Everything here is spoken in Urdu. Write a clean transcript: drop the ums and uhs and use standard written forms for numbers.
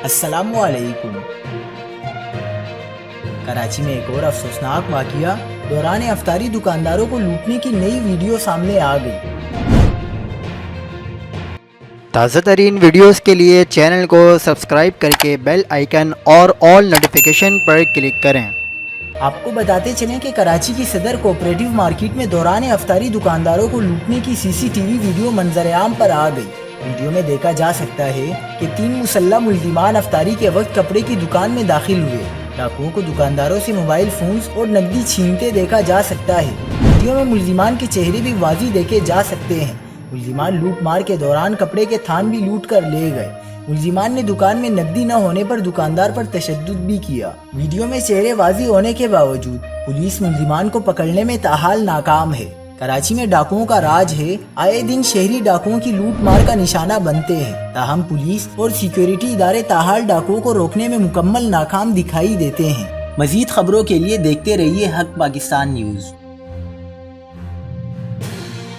السلام علیکم۔ کراچی میں ایک اور افسوسناک واقعہ دوران افطاری دکانداروں کو لوٹنے کی نئی ویڈیو سامنے آ گئی۔ تازہ ترین ویڈیوز کے لیے چینل کو سبسکرائب کر کے بیل آئیکن اور آل نوٹیفیکیشن پر کلک کریں۔ آپ کو بتاتے چلیں کہ کراچی کی صدر کوآپریٹو مارکیٹ میں دوران افطاری دکانداروں کو لوٹنے کی CCTV ویڈیو منظر عام پر آ گئی۔ ویڈیو میں دیکھا جا سکتا ہے کہ 3 مسلح ملزمان افطاری کے وقت کپڑے کی دکان میں داخل ہوئے۔ ڈاکوؤں کو دکانداروں سے موبائل فونز اور نقدی چھینتے دیکھا جا سکتا ہے۔ ویڈیو میں ملزمان کے چہرے بھی واضح دیکھے جا سکتے ہیں۔ ملزمان لوٹ مار کے دوران کپڑے کے تھان بھی لوٹ کر لے گئے۔ ملزمان نے دکان میں نقدی نہ ہونے پر دکاندار پر تشدد بھی کیا۔ ویڈیو میں چہرے واضح ہونے کے باوجود پولیس ملزمان کو پکڑنے میں تاحال ناکام ہے۔ کراچی میں ڈاکوؤں کا راج ہے۔ آئے دن شہری ڈاکوؤں کی لوٹ مار کا نشانہ بنتے ہیں، تاہم پولیس اور سیکیورٹی ادارے تاحال ڈاکوؤں کو روکنے میں مکمل ناکام دکھائی دیتے ہیں۔ مزید خبروں کے لیے دیکھتے رہیے حق پاکستان نیوز۔